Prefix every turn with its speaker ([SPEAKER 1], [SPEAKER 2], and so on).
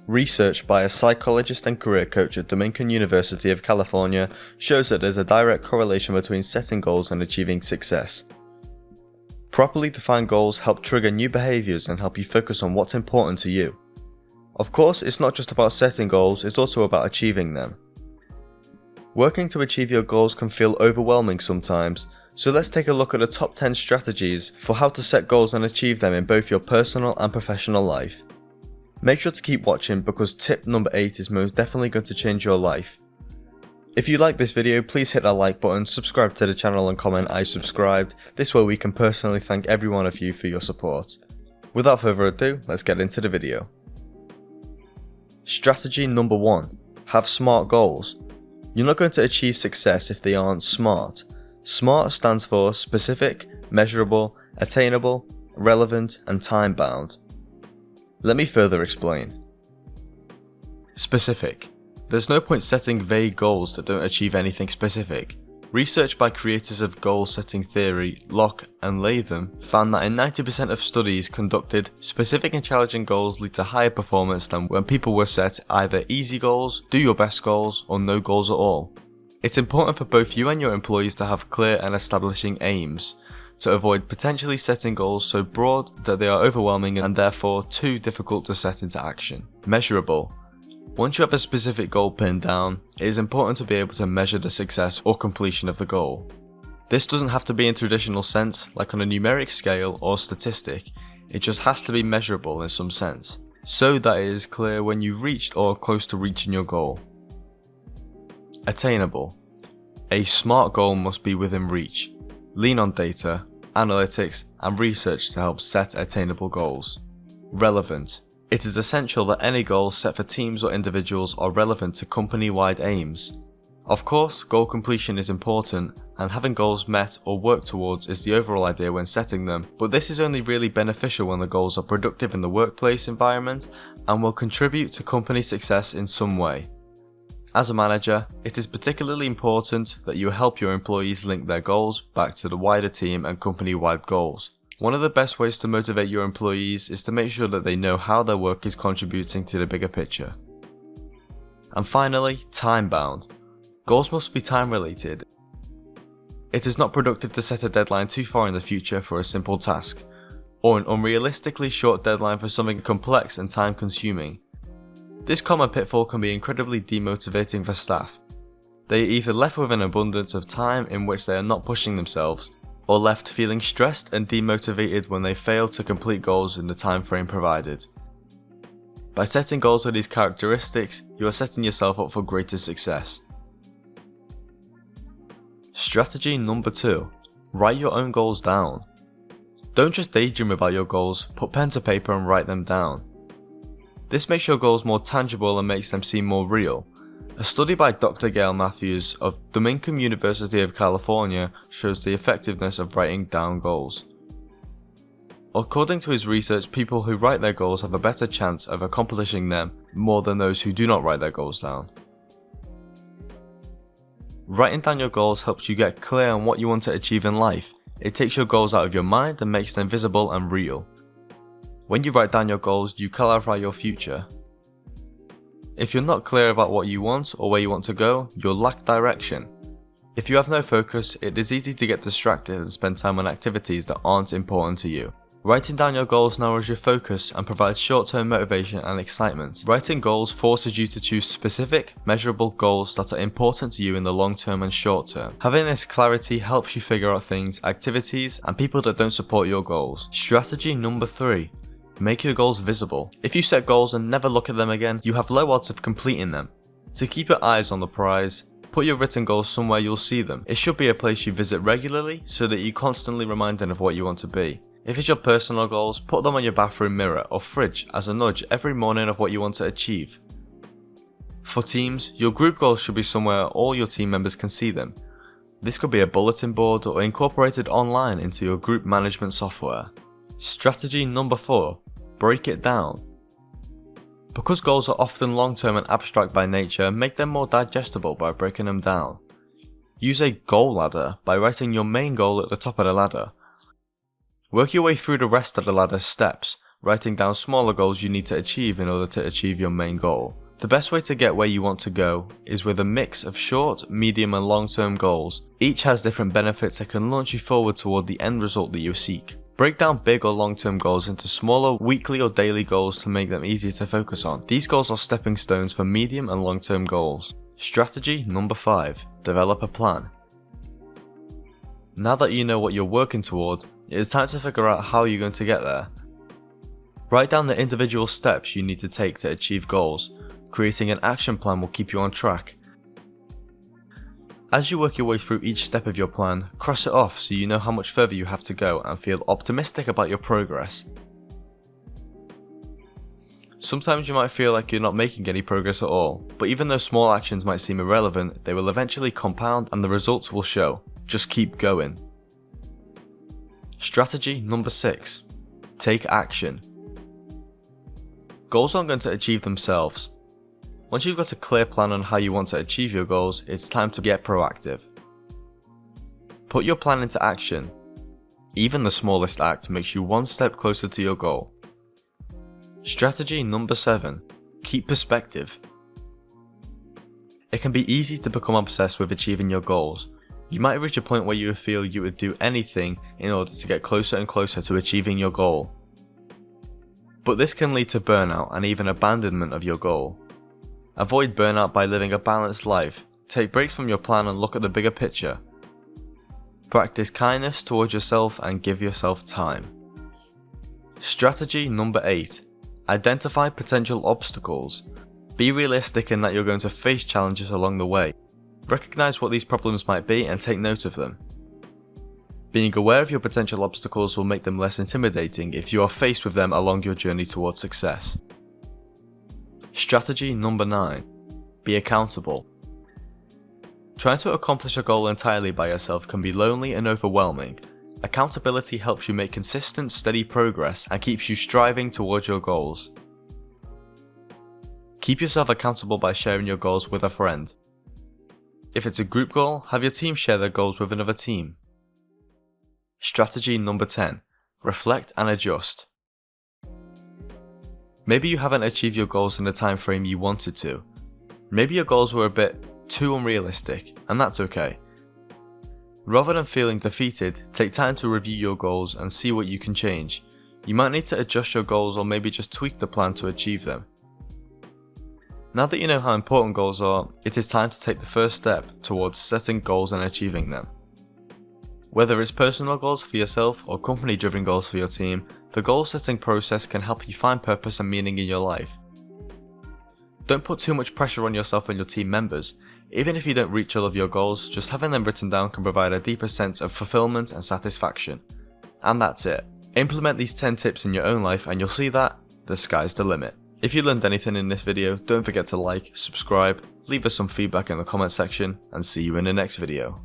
[SPEAKER 1] Research by a psychologist and career coach at Dominican University of California shows that there's a direct correlation between setting goals and achieving success. Properly defined goals help trigger new behaviors and help you focus on what's important to you. Of course, it's not just about setting goals, it's also about achieving them. Working to achieve your goals can feel overwhelming sometimes, so let's take a look at the top 10 strategies for how to set goals and achieve them in both your personal and professional life. Make sure to keep watching because tip number 8 is most definitely going to change your life. If you like this video, please hit that like button, subscribe to the channel and comment "I subscribed." This way we can personally thank every one of you for your support. Without further ado, let's get into the video. Strategy number 1. Have SMART goals. You're not going to achieve success if they aren't SMART. SMART stands for specific, measurable, attainable, relevant, and time-bound. Let me further explain. Specific. There's no point setting vague goals that don't achieve anything specific. Research by creators of goal-setting theory, Locke and Latham, found that in 90% of studies conducted, specific and challenging goals lead to higher performance than when people were set either easy goals, do your best goals, or no goals at all. It's important for both you and your employees to have clear and establishing aims, to avoid potentially setting goals so broad that they are overwhelming and therefore too difficult to set into action. Measurable. Once you have a specific goal pinned down, it is important to be able to measure the success or completion of the goal. This doesn't have to be in traditional sense, like on a numeric scale or statistic, it just has to be measurable in some sense, so that it is clear when you reached or are close to reaching your goal. Attainable. A SMART goal must be within reach. Lean on data, analytics, and research to help set attainable goals. Relevant. It is essential that any goals set for teams or individuals are relevant to company-wide aims. Of course, goal completion is important, and having goals met or worked towards is the overall idea when setting them, but this is only really beneficial when the goals are productive in the workplace environment and will contribute to company success in some way. As a manager, it is particularly important that you help your employees link their goals back to the wider team and company-wide goals. One of the best ways to motivate your employees is to make sure that they know how their work is contributing to the bigger picture. And finally, time-bound. Goals must be time-related. It is not productive to set a deadline too far in the future for a simple task, or an unrealistically short deadline for something complex and time-consuming. This common pitfall can be incredibly demotivating for staff. They are either left with an abundance of time in which they are not pushing themselves, or left feeling stressed and demotivated when they fail to complete goals in the time frame provided. By setting goals with these characteristics, you are setting yourself up for greater success. Strategy number 2. Write your own goals down. Don't just daydream about your goals, put pen to paper and write them down. This makes your goals more tangible and makes them seem more real. A study by Dr. Gail Matthews of Dominican University of California shows the effectiveness of writing down goals. According to his research, people who write their goals have a better chance of accomplishing them more than those who do not write their goals down. Writing down your goals helps you get clear on what you want to achieve in life. It takes your goals out of your mind and makes them visible and real. When you write down your goals, you clarify your future. If you're not clear about what you want or where you want to go, you'll lack direction. If you have no focus, it is easy to get distracted and spend time on activities that aren't important to you. Writing down your goals narrows your focus and provides short-term motivation and excitement. Writing goals forces you to choose specific, measurable goals that are important to you in the long term and short term. Having this clarity helps you figure out things, activities, and people that don't support your goals. Strategy number 3. Make your goals visible. If you set goals and never look at them again, you have low odds of completing them. To keep your eyes on the prize, put your written goals somewhere you'll see them. It should be a place you visit regularly so that you're constantly reminded of what you want to be. If it's your personal goals, put them on your bathroom mirror or fridge as a nudge every morning of what you want to achieve. For teams, your group goals should be somewhere all your team members can see them. This could be a bulletin board or incorporated online into your group management software. Strategy number 4. Break it down. Because goals are often long-term and abstract by nature, make them more digestible by breaking them down. Use a goal ladder by writing your main goal at the top of the ladder. Work your way through the rest of the ladder's steps, writing down smaller goals you need to achieve in order to achieve your main goal. The best way to get where you want to go is with a mix of short, medium and long-term goals. Each has different benefits that can launch you forward toward the end result that you seek. Break down big or long-term goals into smaller weekly or daily goals to make them easier to focus on. These goals are stepping stones for medium and long-term goals. Strategy number 5. Develop a plan. Now that you know what you're working toward, it is time to figure out how you're going to get there. Write down the individual steps you need to take to achieve goals. Creating an action plan will keep you on track. As you work your way through each step of your plan, cross it off so you know how much further you have to go and feel optimistic about your progress. Sometimes you might feel like you're not making any progress at all, but even though small actions might seem irrelevant, they will eventually compound and the results will show. Just keep going. Strategy number 6. Take action. Goals aren't going to achieve themselves. Once you've got a clear plan on how you want to achieve your goals, it's time to get proactive. Put your plan into action. Even the smallest act makes you one step closer to your goal. Strategy number 7. Keep perspective. It can be easy to become obsessed with achieving your goals. You might reach a point where you feel you would do anything in order to get closer and closer to achieving your goal. But this can lead to burnout and even abandonment of your goal. Avoid burnout by living a balanced life. Take breaks from your plan and look at the bigger picture. Practice kindness towards yourself and give yourself time. Strategy number 8. Identify potential obstacles. Be realistic in that you're going to face challenges along the way. Recognize what these problems might be and take note of them. Being aware of your potential obstacles will make them less intimidating if you are faced with them along your journey towards success. Strategy number 9. Be accountable. Trying to accomplish a goal entirely by yourself can be lonely and overwhelming. Accountability helps you make consistent, steady progress and keeps you striving towards your goals. Keep yourself accountable by sharing your goals with a friend. If it's a group goal, have your team share their goals with another team. Strategy number 10. Reflect and adjust. Maybe you haven't achieved your goals in the time frame you wanted to. Maybe your goals were a bit too unrealistic, and that's okay. Rather than feeling defeated, take time to review your goals and see what you can change. You might need to adjust your goals or maybe just tweak the plan to achieve them. Now that you know how important goals are, it is time to take the first step towards setting goals and achieving them. Whether it's personal goals for yourself or company-driven goals for your team, the goal setting process can help you find purpose and meaning in your life. Don't put too much pressure on yourself and your team members. Even if you don't reach all of your goals, just having them written down can provide a deeper sense of fulfillment and satisfaction. And that's it. Implement these 10 tips in your own life and you'll see that the sky's the limit. If you learned anything in this video, don't forget to like, subscribe, leave us some feedback in the comment section, and see you in the next video.